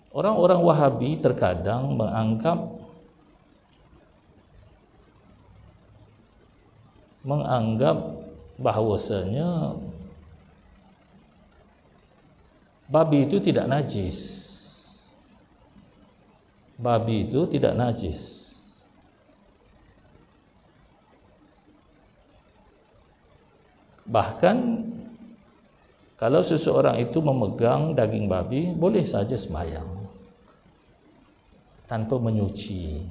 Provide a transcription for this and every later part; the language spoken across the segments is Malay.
Orang-orang Wahabi terkadang menganggap bahawasanya babi itu tidak najis. Babi itu tidak najis. Bahkan kalau seseorang itu memegang daging babi, boleh saja sembahyang tanpa menyuci.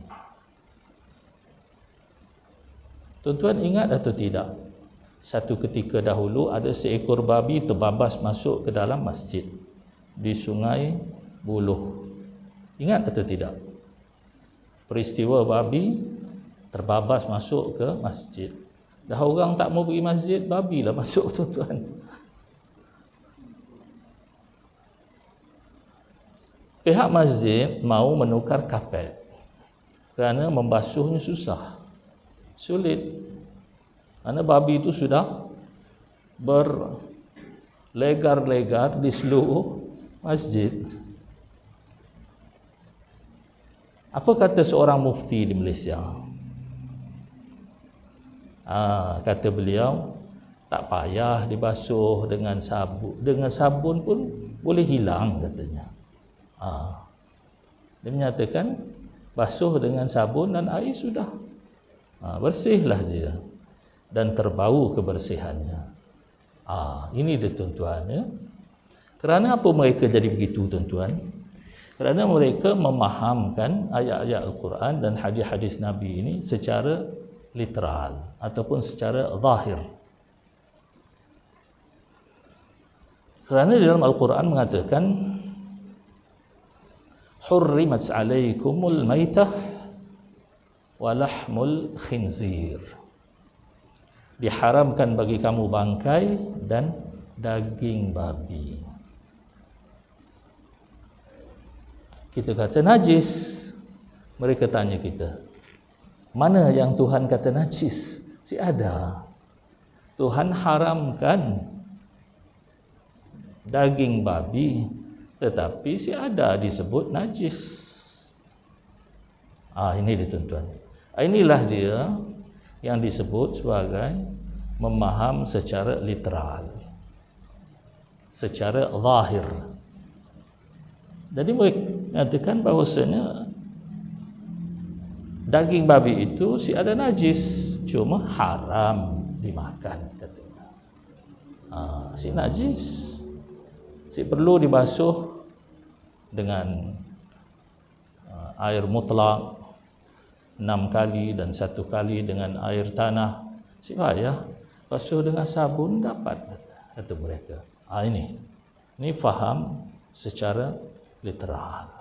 Tuan-tuan ingat atau tidak? Satu ketika dahulu ada seekor babi terbabas masuk ke dalam masjid di Sungai Buloh. Ingat atau tidak? Peristiwa babi terbabas masuk ke masjid. Dah orang tak mau pergi masjid, babilah masuk, tuan-tuan. Pihak masjid mau menukar kapet kerana membasuhnya susah, sulit. Kerana babi itu sudah berlegar-legar di seluruh masjid. Apa kata seorang mufti di Malaysia? Kata beliau, tak payah dibasuh dengan sabun. Dengan sabun pun boleh hilang, katanya. Dia menyatakan basuh dengan sabun dan air sudah bersihlah dia dan terbau kebersihannya. Ini dia, tuan-tuan, ya. Kerana apa mereka jadi begitu, tuan-tuan? Kerana mereka memahamkan ayat-ayat Al-Quran dan hadis-hadis Nabi ini secara literal ataupun secara zahir. Kerana di dalam Al-Quran mengatakan hurrimat alaikumul maitah wa lahmul khinzir. Diharamkan bagi kamu bangkai dan daging babi. Kita kata najis. Mereka tanya kita, mana yang Tuhan kata najis? Si ada. Tuhan haramkan daging babi, tetapi si ada disebut najis. Ini dia, tuan-tuan. Inilah dia yang disebut sebagai memaham secara literal, secara zahir. Jadi mereka mengatakan bahawasanya daging babi itu si ada najis, cuma haram dimakan, katanya. Si najis, si perlu dibasuh dengan air mutlak 6 kali dan 1 kali dengan air tanah. Si payah basuh dengan sabun dapat, kata mereka. Ini faham secara literal.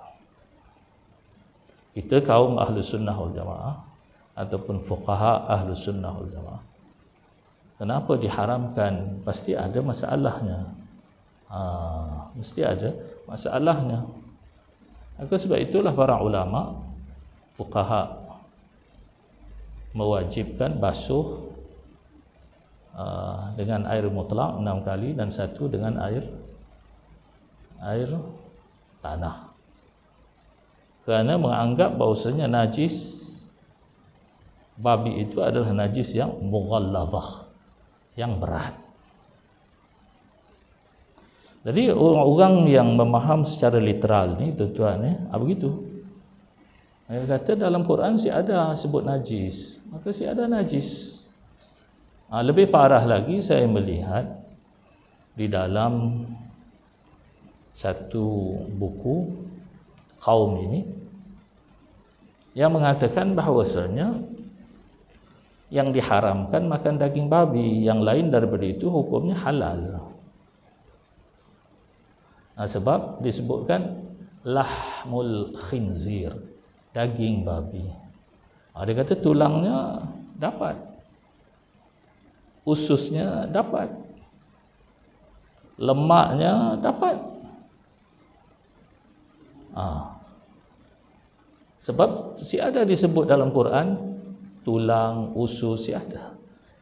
Kita kaum ahlu sunnah wal jamaah ataupun fuqaha ahlu sunnah wal jamaah, kenapa diharamkan? Pasti ada masalahnya. Mesti ada masalahnya. Maka sebab itulah para ulama fuqaha mewajibkan basuh dengan air mutlak 6 kali dan 1 dengan air tanah. Kerana menganggap bahawasanya najis babi itu adalah najis yang mughallazah, yang berat. Jadi orang-orang yang memaham secara literal ni, tuan-tuan, begitu. Mereka kata dalam Quran si ada sebut najis, maka si ada najis. Lebih parah lagi saya melihat di dalam satu buku kaum ini yang mengatakan bahawasanya yang diharamkan makan daging babi, yang lain daripada itu hukumnya halal. Sebab disebutkan lahmul khinzir, daging babi. Dia kata tulangnya dapat, ususnya dapat, lemaknya dapat. Sebab si ada disebut dalam Quran tulang, usus, si ada.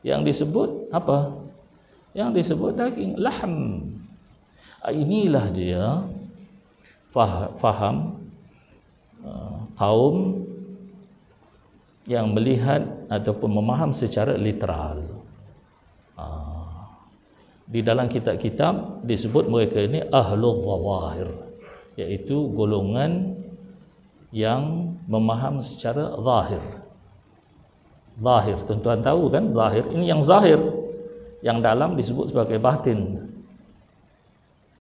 Yang disebut apa? Yang disebut daging, lahm. Inilah dia faham kaum yang melihat ataupun memaham secara literal. Di dalam kitab-kitab disebut mereka ini ahlul zawahir, iaitu golongan yang memaham secara zahir. Zahir, tuan-tuan tahu kan, zahir ini yang zahir, yang dalam disebut sebagai batin.